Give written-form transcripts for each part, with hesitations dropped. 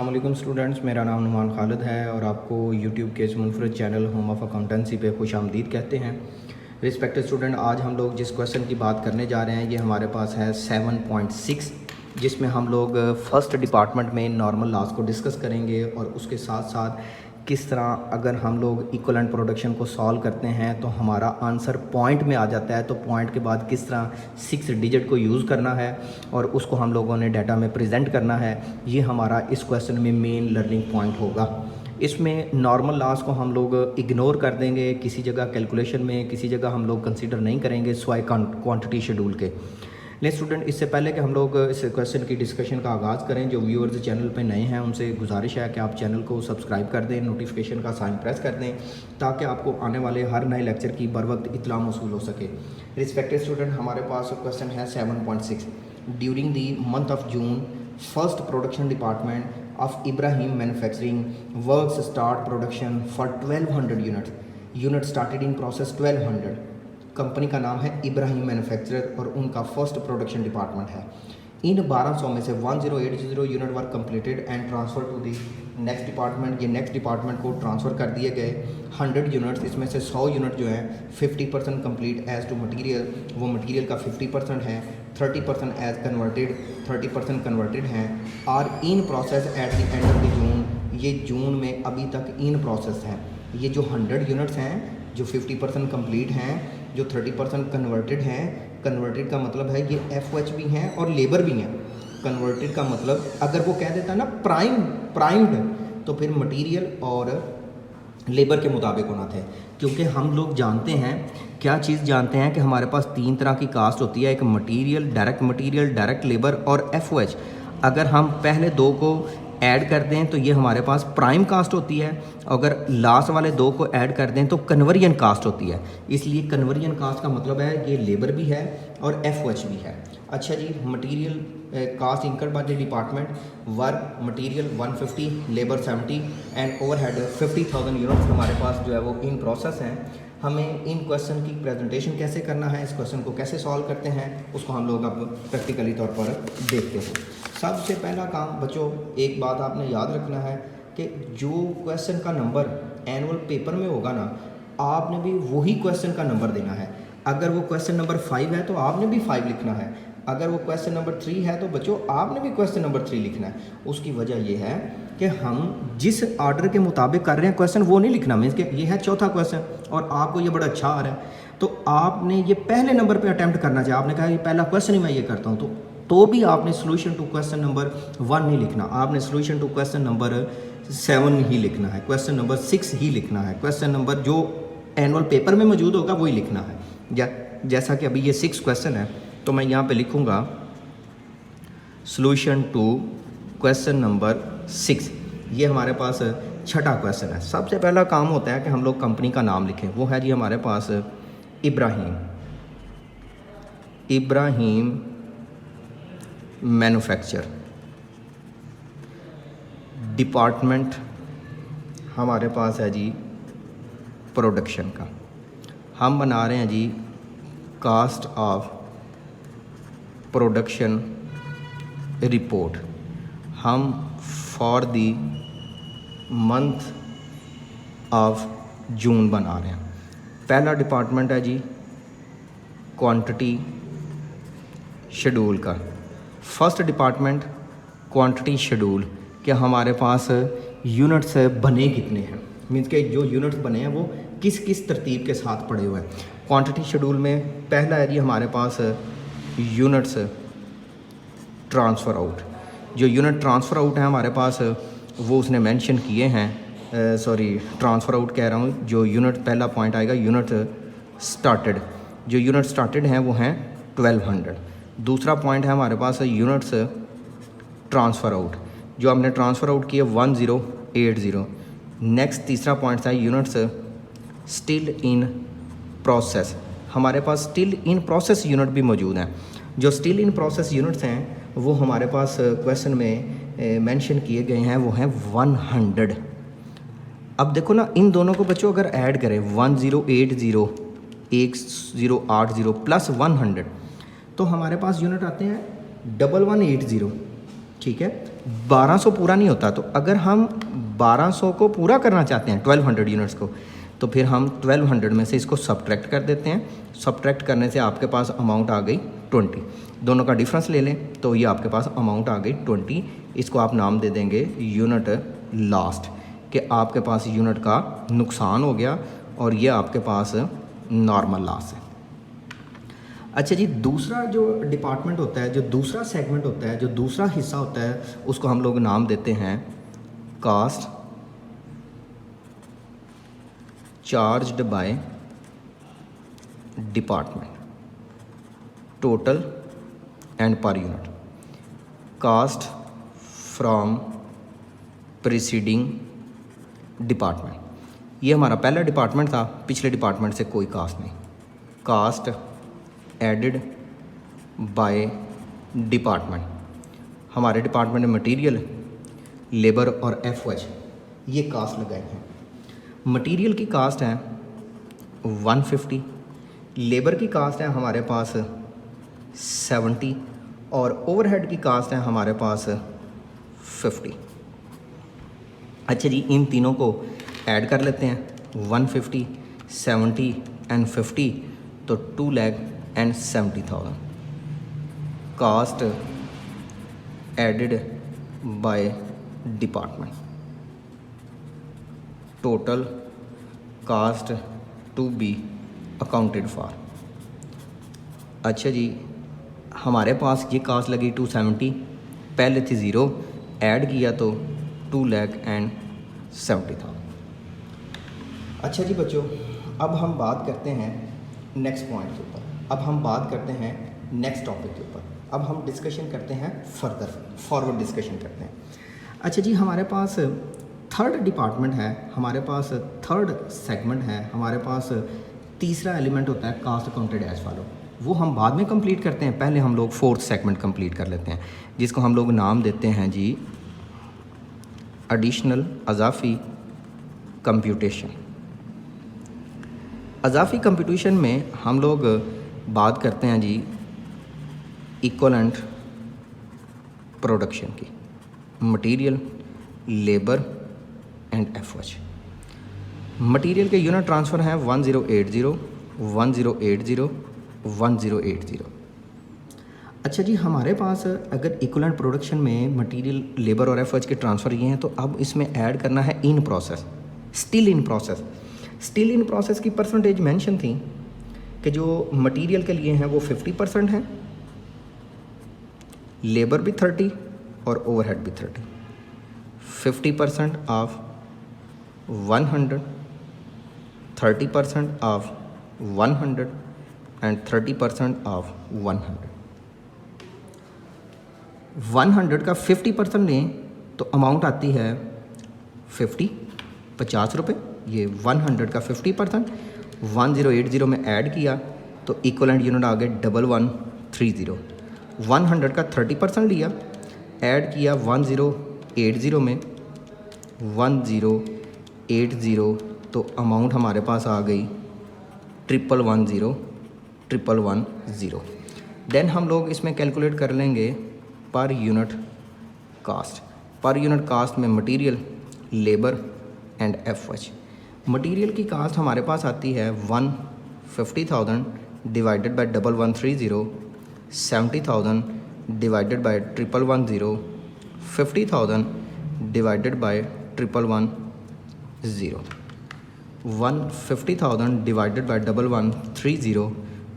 अस्सलाम वालेकुम स्टूडेंट्स, मेरा नाम नुमान खालिद है और आपको यूट्यूब के इस मुनफरद चैनल होम ऑफ अकाउंटेंसी पे खुश आमदीद कहते हैं। रिस्पेक्टेड स्टूडेंट, आज हम लोग जिस क्वेश्चन की बात करने जा रहे हैं ये हमारे पास है 7.6, जिसमें हम लोग फ़र्स्ट डिपार्टमेंट में नॉर्मल लॉस को डिस्कस करेंगे और उसके साथ साथ किस तरह अगर हम लोग इक्वलेंट प्रोडक्शन को सॉल्व करते हैं तो हमारा आंसर पॉइंट में आ जाता है, तो पॉइंट के बाद किस तरह 6 डिजिट को यूज़ करना है और उसको हम लोगों ने डाटा में प्रेजेंट करना है। ये हमारा इस क्वेश्चन में मेन लर्निंग पॉइंट होगा। इसमें नॉर्मल लॉस को हम लोग इग्नोर कर देंगे, किसी जगह कैलकुलेशन में किसी जगह हम लोग कंसीडर नहीं करेंगे स्वाई क्वांटिटी शेड्यूल के। लेकिन स्टूडेंट, इससे पहले कि हम लोग इस क्वेश्चन की डिस्कशन का आगाज़ करें, जो व्यूअर्स चैनल पे नए हैं उनसे गुजारिश है कि आप चैनल को सब्सक्राइब कर दें, नोटिफिकेशन का साइन प्रेस कर दें ताकि आपको आने वाले हर नए लेक्चर की बर वक्त इतला मौसूल हो सके। रिस्पेक्टेड स्टूडेंट, हमारे पास क्वेश्चन है 7.6। During the month of June, first production department of Ibrahim manufacturing works start production for 1200 unit started in process 1200। Company का नाम है इब्राहिम मैन्युफैक्चरर और उनका फर्स्ट प्रोडक्शन डिपार्टमेंट है। इन 1200 में से 1080 unit were completed and transfer to the next department. ये next department को ट्रांसफ़र कर दिए गए 100 यूनिट्स, इसमें से 100 यूनिट जो हैं 50% कंप्लीट एज़ टू मटीरियल, वो मटीरियल का 50% है, 30% एज कन्वर्टेड, 30% कन्वर्टेड हैं। और in process at the end of the June, ये जून में अभी तक इन प्रोसेस हैं। ये जो 100 यूनिट्स हैं जो 50% कंप्लीट हैं, जो 30% कन्वर्टेड हैं, कन्वर्टेड का मतलब है ये FOH भी हैं और लेबर भी हैं। कन्वर्टेड का मतलब अगर वो कह देता ना प्राइम्ड, तो फिर मटेरियल और लेबर के मुताबिक होना था, क्योंकि हम लोग जानते हैं, क्या चीज़ जानते हैं कि हमारे पास 3 तरह की कास्ट होती है, एक मटेरियल, डायरेक्ट लेबर और FOH। अगर हम पहले 2 को ऐड कर दें तो ये हमारे पास प्राइम कास्ट होती है, अगर लास्ट वाले 2 को ऐड कर दें तो कन्वर्जन कास्ट होती है। इसलिए कन्वर्जन कास्ट का मतलब है ये लेबर भी है और FOH भी है। अच्छा जी, material cost incurred by the department, work material 150, labour 70 and overhead 50,000 units हमारे पास जो है वो इन प्रोसेस हैं। हमें इन क्वेश्चन की प्रेजेंटेशन कैसे करना है, इस क्वेश्चन को कैसे सॉल्व करते हैं, उसको हम लोग अब प्रैक्टिकली तौर पर देखते हैं। सबसे पहला काम बच्चों, एक बात आपने याद रखना है कि जो क्वेश्चन का नंबर एनुअल पेपर में होगा ना, आपने भी वही क्वेश्चन का नंबर देना है। अगर वो क्वेश्चन नंबर 5 है तो आपने भी 5 लिखना है, अगर वो क्वेश्चन नंबर 3 है तो बच्चों आपने भी क्वेश्चन नंबर 3 लिखना है। उसकी वजह ये है कि हम जिस ऑर्डर के मुताबिक कर रहे हैं क्वेश्चन वो नहीं लिखना। मीन्स कि ये है चौथा क्वेश्चन और आपको ये बड़ा अच्छा आ रहा है तो आपने ये पहले नंबर पे अटैम्प्ट करना चाहिए। आपने कहा ये पहला क्वेश्चन ही मैं ये करता हूँ, तो भी आपने सोल्यूशन टू क्वेश्चन नंबर 1 नहीं लिखना, आपने सोल्यूशन टू क्वेश्चन नंबर 7 ही लिखना है, क्वेश्चन नंबर 6 ही लिखना है, क्वेश्चन नंबर जो एनुअल पेपर में मौजूद होगा वही लिखना है। जैसा कि अभी ये 6 क्वेश्चन है तो मैं यहाँ पे लिखूँगा सोल्यूशन टू क्वेश्चन नंबर 6। ये हमारे पास छठा क्वेश्चन है। सबसे पहला काम होता है कि हम लोग कंपनी का नाम लिखें, वो है जी हमारे पास इब्राहिम मैन्युफैक्चर। डिपार्टमेंट हमारे पास है जी प्रोडक्शन का। हम बना रहे हैं जी कास्ट ऑफ प्रोडक्शन रिपोर्ट। हम for the month of June बना रहे हैं। पहला डिपार्टमेंट है जी क्वांटिटी शेड्यूल का। फर्स्ट डिपार्टमेंट क्वांटिटी शेड्यूल कि हमारे पास यूनिट्स बने कितने हैं, मीन्स के जो यूनिट्स बने हैं वो किस किस तरतीब के साथ पड़े हुए हैं। क्वांटिटी शेड्यूल में पहला है जी हमारे पास यूनिट्स ट्रांसफ़र आउट। जो यूनिट ट्रांसफ़र आउट है हमारे पास वो उसने मेंशन किए हैं, ट्रांसफ़र आउट कह रहा हूँ, जो यूनिट पहला पॉइंट आएगा यूनिट स्टार्टेड। जो यूनिट स्टार्टेड हैं वो हैं 1200। दूसरा पॉइंट है हमारे पास यूनिट्स ट्रांसफ़र आउट, जो हमने ट्रांसफ़र आउट किए 1080। नेक्स्ट तीसरा पॉइंट था यूनिट्स स्टिल इन प्रोसेस। हमारे पास स्टिल इन प्रोसेस यूनिट भी मौजूद हैं। जो स्टिल इन प्रोसेस यूनिट्स हैं वो हमारे पास क्वेश्चन में मेंशन किए गए हैं, वो हैं 100। अब देखो ना, इन दोनों को बच्चों अगर ऐड करें 1080 प्लस 100 तो हमारे पास यूनिट आते हैं 1180। ठीक है, 1200 पूरा नहीं होता, तो अगर हम 1200 को पूरा करना चाहते हैं 1200 यूनिट्स को, तो फिर हम 1200 में से इसको सब्ट्रैक्ट कर देते हैं। सब्ट्रैक्ट करने से आपके पास अमाउंट आ गई 20। दोनों का डिफरेंस ले लें तो ये आपके पास अमाउंट आ गई 20। इसको आप नाम दे देंगे यूनिट लास्ट, कि आपके पास यूनिट का नुकसान हो गया और ये आपके पास नॉर्मल लॉस है। अच्छा जी, दूसरा जो डिपार्टमेंट होता है, जो दूसरा सेगमेंट होता है, जो दूसरा हिस्सा होता है, उसको हम लोग नाम देते हैं cost charged by department, total and per unit. Cost from preceding department, ये हमारा पहला डिपार्टमेंट था, पिछले डिपार्टमेंट से कोई कास्ट नहीं। कास्ट एडिड बाय डिपार्टमेंट, हमारे डिपार्टमेंट में मटेरियल, लेबर और एफओएच ये कास्ट लगाए हैं। मटेरियल की कास्ट है 150, लेबर की कास्ट है हमारे पास 70 और ओवरहेड की कास्ट है हमारे पास 50। अच्छा जी, इन तीनों को ऐड कर लेते हैं, 150, 70 एंड 50, तो 2,70,000 cost added by department, total cost to be accounted for. अच्छा जी, हमारे पास ये कास्ट लगी 270, पहले थी 0, ऐड किया तो 2,70,000। अच्छा जी बच्चों, अब हम बात करते हैं नेक्स्ट पॉइंट के ऊपर, अब हम बात करते हैं नेक्स्ट टॉपिक के ऊपर, अब हम डिस्कशन करते हैं फर्दर, फॉरवर्ड डिस्कशन करते हैं। अच्छा जी, हमारे पास थर्ड डिपार्टमेंट है, हमारे पास थर्ड सेगमेंट है, हमारे पास तीसरा एलिमेंट होता है कास्ट अकाउंटेड एज फॉलो। वो हम बाद में कंप्लीट करते हैं, पहले हम लोग फोर्थ सेगमेंट कंप्लीट कर लेते हैं, जिसको हम लोग नाम देते हैं जी एडिशनल अजाफी कंप्यूटेशन। अजाफी कंप्यूटेशन में हम लोग बात करते हैं जी इक्वलेंट प्रोडक्शन की, material, labour and FOH. Material के यूनिट ट्रांसफ़र हैं 1080, 1080, 1080। अच्छा जी, हमारे पास अगर इक्वलेंट प्रोडक्शन में मटेरियल, लेबर और एफओएच के ट्रांसफ़र ये हैं, तो अब इसमें ऐड करना है in process, still in process. Still in process की परसेंटेज मेंशन थी कि जो मटेरियल के लिए हैं वो 50% हैं, लेबर भी 30 और ओवरहेड भी 30। 50% ऑफ 100, 30% ऑफ 100 एंड 30% ऑफ 100। 100 का 50% लें तो अमाउंट आती है 50 रुपये। ये 100 का 50% 1080 में ऐड किया तो इक्वलेंट यूनिट आ गए 1130। 100 का 30% लिया, ऐड किया 1080 में 1080, तो अमाउंट हमारे पास आ गई 1110। देन हम लोग इसमें कैलकुलेट कर लेंगे per unit cost. Per unit cost में material, labour and FOH. Material की कास्ट हमारे पास आती है 150,000 divided by 1130, 70,000 divided by 1110, 50,000 divided by 1110। 150,000 divided by 1130,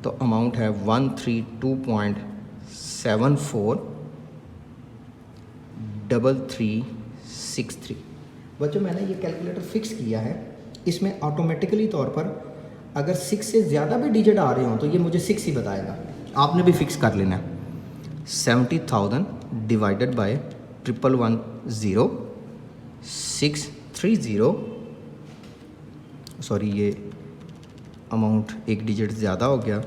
तो अमाउंट है 132.743363। बच्चों, मैंने ये कैलकुलेटर फिक्स किया है, इसमें ऑटोमेटिकली तौर पर अगर 6 से ज़्यादा भी डिजिट आ रहे हों तो ये मुझे 6 ही बताएगा, आपने भी फिक्स कर लेना है। 70,000 डिवाइडेड बाय 1110, 630, सॉरी ये अमाउंट एक डिजिट ज़्यादा हो गया,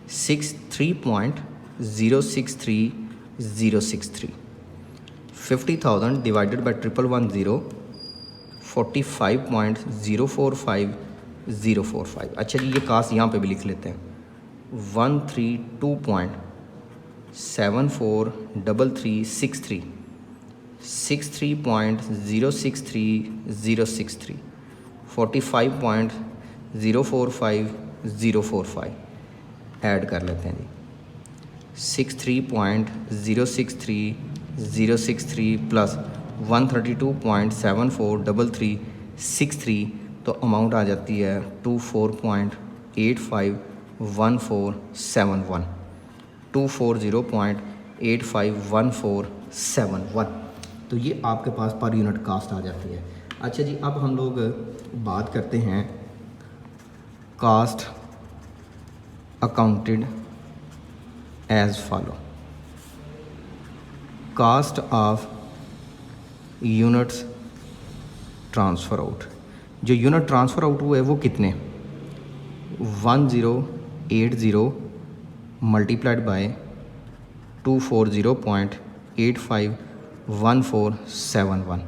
63.063063। 50,000 डिवाइडेड बाय 1110, 45.045045। अच्छा जी, ये कास्ट यहाँ पे भी लिख लेते हैं, 132.743363। 63.063063, 45.045045 ऐड कर लेते हैं जी। 63.063063 प्लस 132.743363, तो अमाउंट आ जाती है 24.851471, 240.851471। तो ये आपके पास पर यूनिट कास्ट आ जाती है। अच्छा जी, अब हम लोग बात करते हैं cost accounted as follow. Cost of units transfer out, जो यूनिट ट्रांसफ़र आउट हुए वो कितने, 1080 multiplied by 240.851471।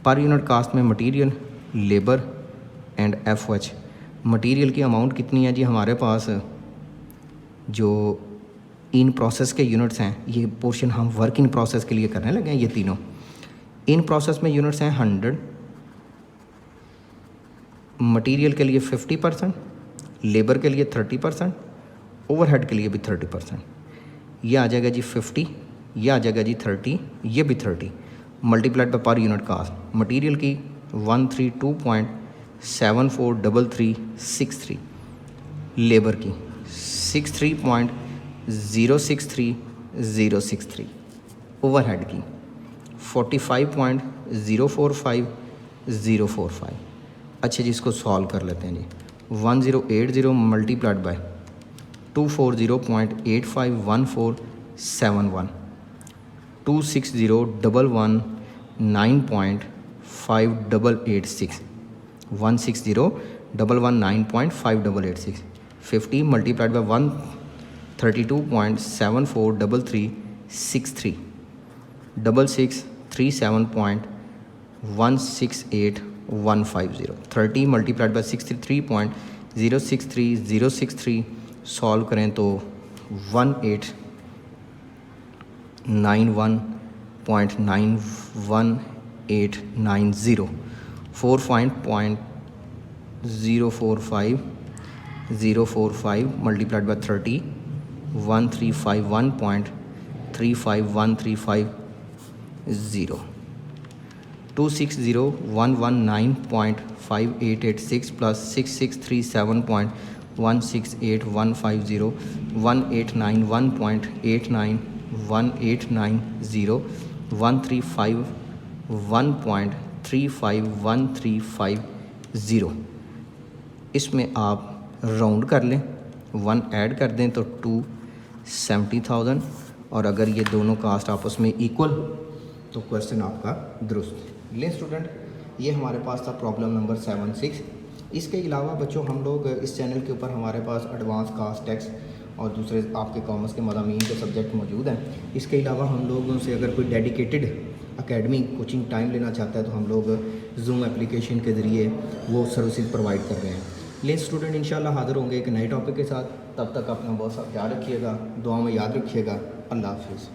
Per unit cost में material, labour and FOH. Material की अमाउंट कितनी है जी हमारे पास, जो इन प्रोसेस के यूनिट्स हैं, ये पोर्शन हम वर्क इन प्रोसेस के लिए करने लगे हैं। ये तीनों इन प्रोसेस में यूनिट्स हैं 100, मटेरियल के लिए 50%, लेबर के लिए 30%, ओवरहेड के लिए भी 30%। ये आ जाएगा जी 50, ये आ जाएगा जी 30, ये भी 30 multiplied by per unit cost. Material की 132.743363, लेबर की 63.063063, ओवरहेड की 45.045045। अच्छा जी, इसको सॉल्व कर लेते हैं जी। 1080 multiplied by 240.851471, 26011955886, 16011955886, 50 multiplied by 132.743363, 6637.168150, 30 multiplied bye 63.063063 solve करें तो 1891.91890, 4.045045 मल्टीप्लाइड बाय 30, 1351.35135, 26011955886 प्लस 6637.168150, 1891.89189, 1351.35135। इसमें आप राउंड कर लें, 1 ऐड कर दें तो 270,000, और अगर ये दोनों कास्ट आपस में इक्वल तो क्वेश्चन आपका दुरुस्त। ले स्टूडेंट, ये हमारे पास था प्रॉब्लम नंबर 76। इसके अलावा बच्चों हम लोग इस चैनल के ऊपर हमारे पास एडवांस कास्ट टैक्स और दूसरे आपके कॉमर्स के मज़ामीन के सब्जेक्ट मौजूद हैं। इसके अलावा हम लोगों से अगर कोई डेडिकेटेड एकेडमी कोचिंग टाइम लेना चाहता है तो हम लोग जूम एप्लीकेशन के ज़रिए वो सर्विसेज प्रोवाइड कर रहे हैं। ले स्टूडेंट, इंशाल्लाह हाज़िर होंगे एक नए टॉपिक के साथ। तब तक अपना बहुत सा ख्याल रखिएगा, दुआ में याद रखिएगा। अल्लाह हाफिज़।